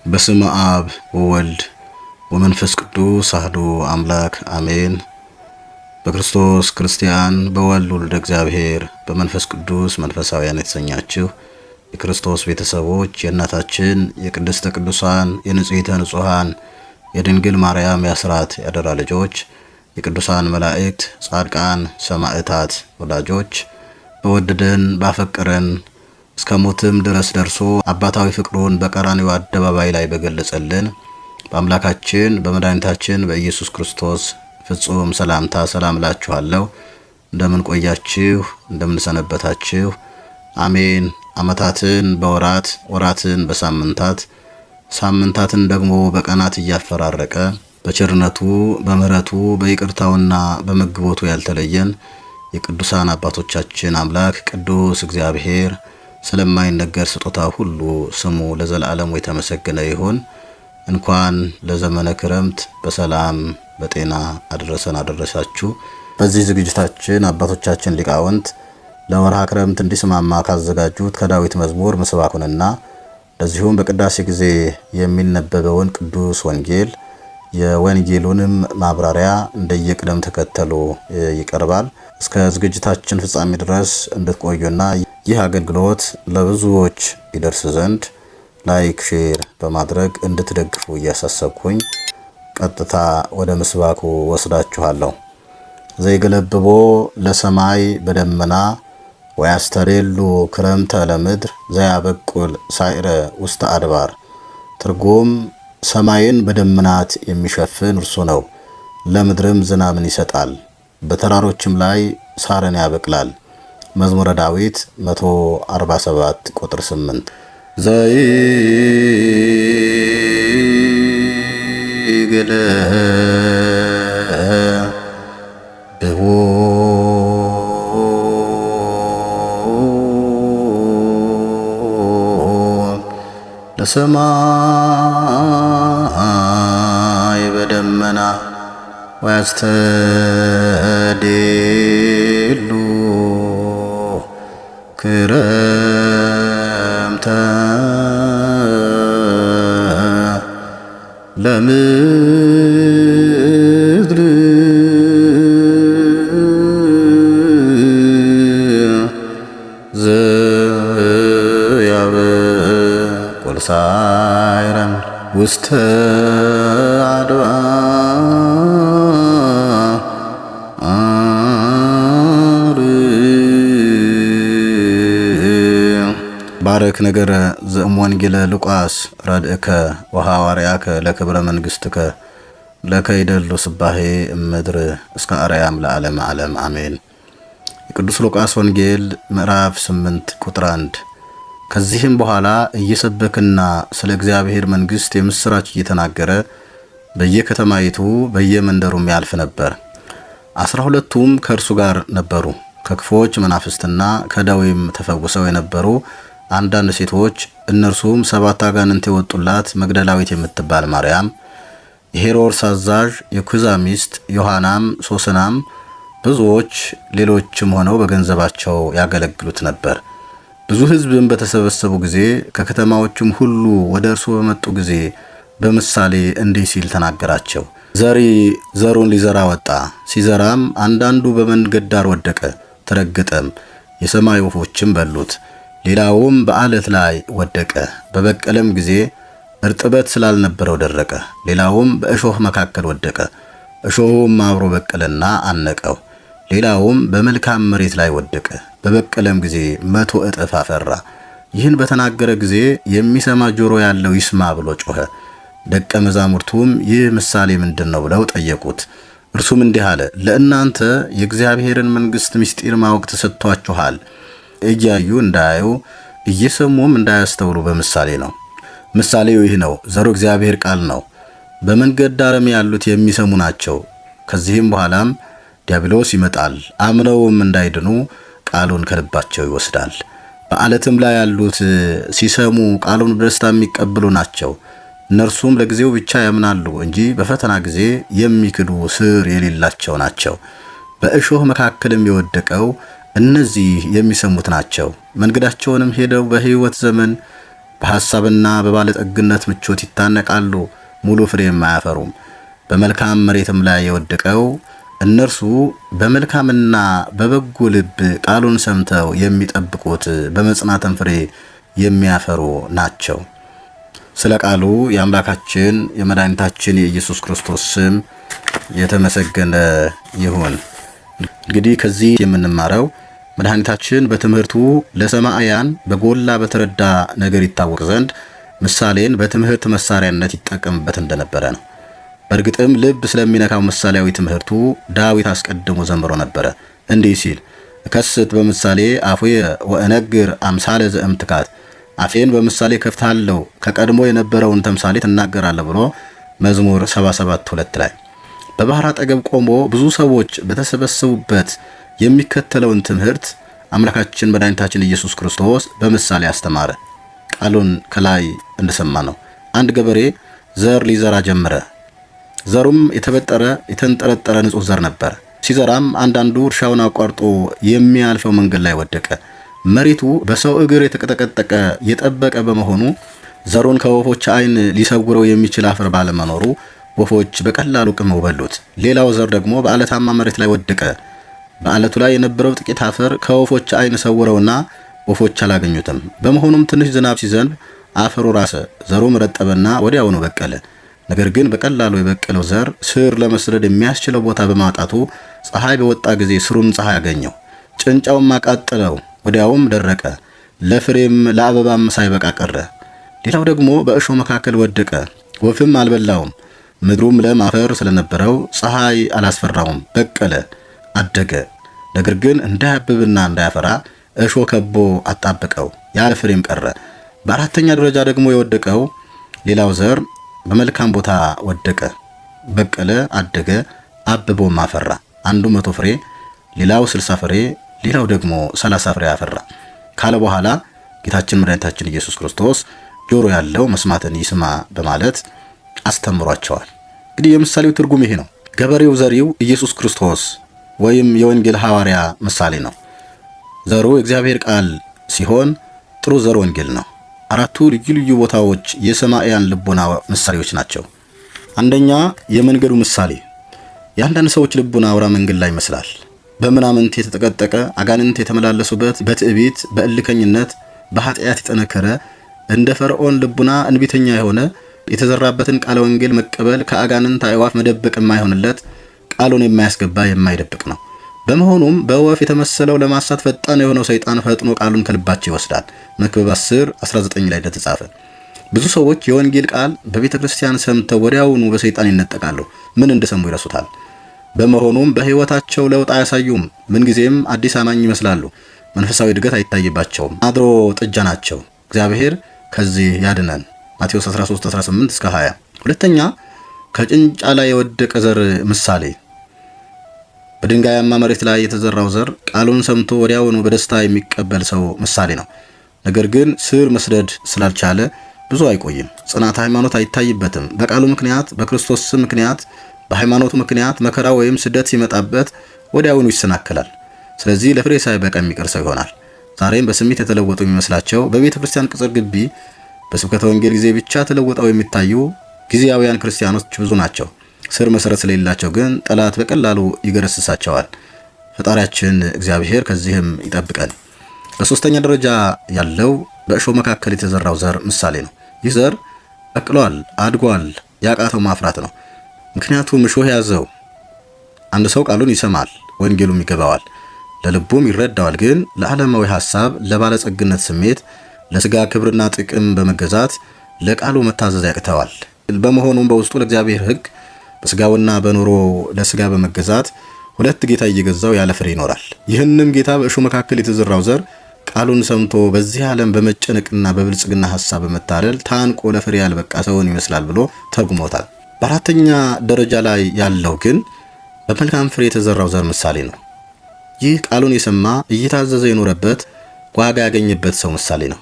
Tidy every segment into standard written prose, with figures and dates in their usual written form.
በስመ አብ ወወልድ ወመንፈስ ቅዱስ አሐዱ አምላክ አሜን። በክርስቶስ ክርስቲያን በወልድ ወልደ እግዚአብሔር በመንፈስ ቅዱስ መንፈሳውያን የተሰኛችሁ የክርስቶስ ቤተሰቦች የእናታችን የቅድስተ ቅዱሳን የንጽሕተ ንጹሐን የድንግል ማርያም የአስራት ያደራ ልጆች የቅዱሳን መላእክት ጻድቃን ሰማዕታት ወዳጆች በወደደን ባፈቀረን እስከ ሞትም ድረስ ደርሶ አባታዊ ፍቅሩን በቀራንዮ አደባባይ ላይ በገለጸልን በአምላካችን በመድኃኒታችን በኢየሱስ ክርስቶስ ፍጹም ሰላምታ ሰላም እላችኋለሁ። እንደምን ቆያችሁ? እንደምን ሰነበታችሁ? አሜን። ዓመታትን በወራት ወራትን በሳምንታት ሳምንታትን ደግሞ በቀናት እያፈራረቀ በቸርነቱ በምሕረቱ በይቅርታውና በመግቦቱ ያልተለየን የቅዱሳን አባቶቻችን አምላክ ቅዱስ እግዚአብሔር ስለማይነገር ስጦታ ሁሉ ስሙ ለዘላለሙ የተመሰገነ ይሁን። እንኳን ለዘመነ ክረምት በሰላም በጤና አደረሰን አደረሳችሁ። በዚህ ዝግጅታችን አባቶቻችን ሊቃውንት ለወርሃ ክረምት እንዲስማማ ካዘጋጁት ከዳዊት መዝሙር ምስባኩንና እንደዚሁም በቅዳሴ ጊዜ የሚነበበውን ቅዱስ ወንጌል የወንጌሉንም ማብራሪያ እንደየቅደም ተከተሉ ይቀርባል። እስከ ዝግጅታችን ፍጻሜ ድረስ እንድትቆዩና ይህ አገልግሎት ለብዙዎች ይደርስ ዘንድ ላይክ፣ ሼር በማድረግ እንድትደግፉ እያሳሰብኩኝ ቀጥታ ወደ ምስባኩ ወስዳችኋለሁ። ዘይገለብቦ ለሰማይ በደመና ወያስተሬሉ ክረምተ ለምድር ዘያበቁል ሳይረ ውስተ አድባር። ትርጉም ሰማይን በደመናት የሚሸፍን እርሱ ነው፣ ለምድርም ዝናብን ይሰጣል፣ በተራሮችም ላይ ሳርን ያበቅላል። መዝሙረ ዳዊት 147 ቁጥር 8 ዘይገለብቦ ለሰማይ በደመና ወያስተዴሉ ክረምተ ለምድር ዘያበቁል ሳይረ ውስተ አድባር። ባረክ ነገረ ዘእምወንጌለ ሉቃስ ረድእከ ወሐዋርያከ ለክብረ መንግሥትከ ለከ ይደሉ ስባሄ እምድር እስከ አርያም ለዓለም ዓለም አሜን። የቅዱስ ሉቃስ ወንጌል ምዕራፍ 8 ቁጥር 1። ከዚህም በኋላ እየሰበከና ስለ እግዚአብሔር መንግሥት የምስራች እየተናገረ በየከተማይቱ በየመንደሩም ያልፍ ነበር። 12ቱም ከእርሱ ጋር ነበሩ። ከክፉዎች መናፍስትና ከደዌም ተፈውሰው የነበሩ አንዳንድ ሴቶች፣ እነርሱም 7 አጋንንት የወጡላት መግደላዊት የምትባል ማርያም፣ የሄሮድስ አዛዥ የኩዛ ሚስት ዮሐናም፣ ሶስናም፣ ብዙዎች ሌሎችም ሆነው በገንዘባቸው ያገለግሉት ነበር። ብዙ ሕዝብም በተሰበሰቡ ጊዜ ከከተማዎቹም ሁሉ ወደ እርሱ በመጡ ጊዜ በምሳሌ እንዲህ ሲል ተናገራቸው። ዘሪ ዘሩን ሊዘራ ወጣ። ሲዘራም አንዳንዱ በመንገድ ዳር ወደቀ፣ ተረገጠም፣ የሰማይ ወፎችም በሉት። ሌላውም በዓለት ላይ ወደቀ፣ በበቀለም ጊዜ እርጥበት ስላልነበረው ደረቀ። ሌላውም በእሾህ መካከል ወደቀ፣ እሾሁም አብሮ በቀለና አነቀው። ሌላውም በመልካም መሬት ላይ ወደቀ፣ በበቀለም ጊዜ 100 እጥፍ አፈራ። ይህን በተናገረ ጊዜ የሚሰማ ጆሮ ያለው ይስማ ብሎ ጮኸ። ደቀ መዛሙርቱም ይህ ምሳሌ ምንድን ነው ብለው ጠየቁት። እርሱም እንዲህ አለ፣ ለእናንተ የእግዚአብሔርን መንግሥት ምስጢር ማወቅ ተሰጥቷችኋል። እያዩ እንዳያዩ እየሰሙም እንዳያስተውሉ በምሳሌ ነው። ምሳሌው ይህ ነው። ዘሩ እግዚአብሔር ቃል ነው። በመንገድ ዳርም ያሉት የሚሰሙ ናቸው። ከዚህም በኋላም ዲያብሎስ ይመጣል፣ አምነውም እንዳይድኑ ቃሉን ከልባቸው ይወስዳል። በዓለትም ላይ ያሉት ሲሰሙ ቃሉን በደስታ የሚቀበሉ ናቸው። እነርሱም ለጊዜው ብቻ ያምናሉ እንጂ በፈተና ጊዜ የሚክዱ ስር የሌላቸው ናቸው። በእሾህ መካከልም የወደቀው እነዚህ የሚሰሙት ናቸው። መንገዳቸውንም ሄደው በሕይወት ዘመን በሐሳብና በባለጠግነት ምቾት ይታነቃሉ፣ ሙሉ ፍሬም አያፈሩም። በመልካም መሬትም ላይ የወደቀው እነርሱ በመልካምና በበጎ ልብ ቃሉን ሰምተው የሚጠብቁት በመጽናትም ፍሬ የሚያፈሩ ናቸው። ስለ ቃሉ የአምላካችን የመድኃኒታችን የኢየሱስ ክርስቶስ ስም የተመሰገነ ይሁን። እንግዲህ ከዚህ የምንማረው መድኃኒታችን በትምህርቱ ለሰማዕያን በጎላ በተረዳ ነገር ይታወቅ ዘንድ ምሳሌን በትምህርት መሳሪያነት ይጠቀምበት እንደነበረ ነው። በእርግጥም ልብ ስለሚነካው ምሳሌያዊ ትምህርቱ ዳዊት አስቀድሞ ዘምሮ ነበረ እንዲህ ሲል እከስት በምሳሌ አፉየ ወእነግር አምሳለ ዘእምትካት፣ አፌን በምሳሌ ከፍታለሁ ከቀድሞ የነበረውን ተምሳሌት እናገራለሁ ብሎ መዝሙር 77:2 ላይ በባህር አጠገብ ቆሞ ብዙ ሰዎች በተሰበሰቡበት የሚከተለውን ትምህርት አምላካችን መድኃኒታችን ኢየሱስ ክርስቶስ በምሳሌ አስተማረ። ቃሉን ከላይ እንደሰማ ነው። አንድ ገበሬ ዘር ሊዘራ ጀመረ። ዘሩም የተበጠረ የተንጠለጠለ ንጹህ ዘር ነበር። ሲዘራም አንዳንዱ እርሻውን አቋርጦ የሚያልፈው መንገድ ላይ ወደቀ። መሬቱ በሰው እግር የተቀጠቀጠቀ የጠበቀ በመሆኑ ዘሩን ከወፎች ዓይን ሊሰውረው የሚችል አፈር ባለመኖሩ ወፎች በቀላሉ ቅመው በሉት። ሌላው ዘር ደግሞ በአለታማ መሬት ላይ ወደቀ። በአለቱ ላይ የነበረው ጥቂት አፈር ከወፎች ዓይን ሰውረውና ወፎች አላገኙትም። በመሆኑም ትንሽ ዝናብ ሲዘንብ አፈሩ ራሰ፣ ዘሩም ረጠበና ወዲያውኑ በቀለ። ነገር ግን በቀላሉ የበቀለው ዘር ስር ለመስደድ የሚያስችለው ቦታ በማጣቱ ፀሐይ በወጣ ጊዜ ስሩን ፀሐይ አገኘው፣ ጭንጫውም አቃጠለው፣ ወዲያውም ደረቀ፣ ለፍሬም ለአበባም ሳይበቃ ቀረ። ሌላው ደግሞ በእሾህ መካከል ወደቀ፣ ወፍም አልበላውም። ምድሩም ለም አፈር ስለነበረው ፀሐይ አላስፈራውም፣ በቀለ፣ አደገ። ነገር ግን እንዳያብብና እንዳያፈራ እሾህ ከቦ አጣበቀው፣ ያለ ፍሬም ቀረ። በአራተኛ ደረጃ ደግሞ የወደቀው ሌላው ዘር በመልካም ቦታ ወደቀ፣ በቀለ፣ አደገ፣ አብቦም አፈራ። አንዱ 100 ፍሬ፣ ሌላው 60 ፍሬ፣ ሌላው ደግሞ 30 ፍሬ አፈራ ካለ በኋላ ጌታችን መድኃኒታችን ኢየሱስ ክርስቶስ ጆሮ ያለው መስማትን ይስማ በማለት አስተምሯቸዋል። እንግዲህ የምሳሌው ትርጉም ይሄ ነው። ገበሬው ዘሪው ኢየሱስ ክርስቶስ ወይም የወንጌል ሐዋርያ ምሳሌ ነው። ዘሩ የእግዚአብሔር ቃል ሲሆን ጥሩ ዘር ወንጌል ነው። አራቱ ልዩ ልዩ ቦታዎች የሰማዕያን ልቦና ምሳሌዎች ናቸው። አንደኛ የመንገዱ ምሳሌ። የአንዳንድ ሰዎች ልቦና አውራ መንገድ ላይ ይመስላል። በምናምንት የተጠቀጠቀ አጋንንት የተመላለሱበት፣ በትዕቢት በእልከኝነት በኃጢአት የጠነከረ እንደ ፈርዖን ልቡና እንቢተኛ የሆነ የተዘራበትን ቃለ ወንጌል መቀበል ከአጋንንት አዕዋፍ መደበቅ የማይሆንለት ቃሉን የማያስገባ የማይደብቅ ነው። በመሆኑም በወፍ የተመሰለው ለማሳት ፈጣን የሆነው ሰይጣን ፈጥኖ ቃሉን ከልባቸው ይወስዳል። መክብብ 10:19 ላይ እንደተጻፈ ብዙ ሰዎች የወንጌል ቃል በቤተ ክርስቲያን ሰምተው ወዲያውኑ በሰይጣን ይነጠቃሉ። ምን እንደሰሙ ይረሱታል። በመሆኑም በሕይወታቸው ለውጥ አያሳዩም። ምንጊዜም አዲስ አማኝ ይመስላሉ። መንፈሳዊ እድገት አይታይባቸውም። አድሮ ጥጃ ናቸው። እግዚአብሔር ከዚህ ያድነን። ማቴዎስ 13:18-20። ሁለተኛ ከጭንጫ ላይ የወደቀ ዘር ምሳሌ። በድንጋያማ መሬት ላይ የተዘራው ዘር ቃሉን ሰምቶ ወዲያውኑ በደስታ የሚቀበል ሰው ምሳሌ ነው። ነገር ግን ስር መስደድ ስላልቻለ ብዙ አይቆይም። ጽናት ሃይማኖት አይታይበትም። በቃሉ ምክንያት፣ በክርስቶስ ስም ምክንያት፣ በሃይማኖቱ ምክንያት መከራ ወይም ስደት ሲመጣበት ወዲያውኑ ይሰናከላል። ስለዚህ ለፍሬ ሳይበቃ የሚቀር ሰው ይሆናል። ዛሬም በስሜት የተለወጡ የሚመስላቸው በቤተ ክርስቲያን ቅጽር ግቢ በስብከተ ወንጌል ጊዜ ብቻ ተለውጠው የሚታዩ ጊዜያውያን ክርስቲያኖች ብዙ ናቸው። ስር መሰረት ስለሌላቸው ግን ጠላት በቀላሉ ይገረስሳቸዋል። ፈጣሪያችን እግዚአብሔር ከዚህም ይጠብቀን። በሶስተኛ ደረጃ ያለው በእሾህ መካከል የተዘራው ዘር ምሳሌ ነው። ይህ ዘር በቅሏል፣ አድጓል፣ ያቃተው ማፍራት ነው። ምክንያቱም እሾህ ያዘው። አንድ ሰው ቃሉን ይሰማል፣ ወንጌሉም ይገባዋል፣ ለልቡም ይረዳዋል። ግን ለዓለማዊ ሐሳብ፣ ለባለጸግነት ስሜት፣ ለስጋ ክብርና ጥቅም በመገዛት ለቃሉ መታዘዝ ያቅተዋል። በመሆኑም በውስጡ ለእግዚአብሔር ሕግ በስጋውና በኑሮ ለስጋ በመገዛት ሁለት ጌታ እየገዛው ያለ ፍሬ ይኖራል። ይህንም ጌታ በእሾህ መካከል የተዘራው ዘር ቃሉን ሰምቶ በዚህ ዓለም በመጨነቅና በብልጽግና ሐሳብ በመታለል ታንቆ ለፍሬ ያልበቃ ሰውን ይመስላል ብሎ ተርጉሞታል። በአራተኛ ደረጃ ላይ ያለው ግን በመልካም ፍሬ የተዘራው ዘር ምሳሌ ነው። ይህ ቃሉን የሰማ እየታዘዘ የኖረበት ዋጋ ያገኘበት ሰው ምሳሌ ነው።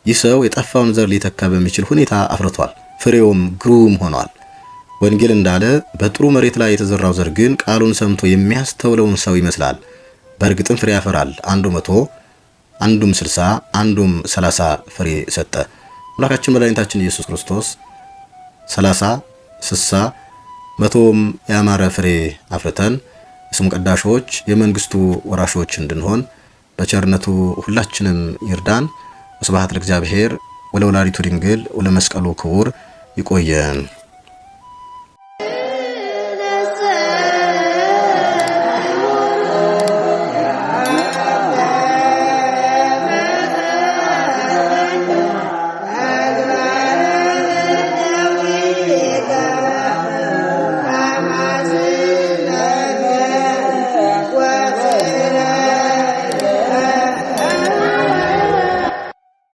ይህ ሰው የጠፋውን ዘር ሊተካ በሚችል ሁኔታ አፍርቷል። ፍሬውም ግሩም ሆኗል። ወንጌል እንዳለ በጥሩ መሬት ላይ የተዘራው ዘር ግን ቃሉን ሰምቶ የሚያስተውለውን ሰው ይመስላል። በእርግጥም ፍሬ ያፈራል። አንዱ 100፣ አንዱም 60፣ አንዱም 30 ፍሬ ሰጠ። አምላካችን መድኃኒታችን ኢየሱስ ክርስቶስ 30 60 100ም ያማረ ፍሬ አፍርተን ስሙ ቀዳሾች የመንግስቱ ወራሾች እንድንሆን በቸርነቱ ሁላችንም ይርዳን። ወስብሐት ለእግዚአብሔር ወለወላዲቱ ድንግል ወለመስቀሉ ክቡር። ይቆየን።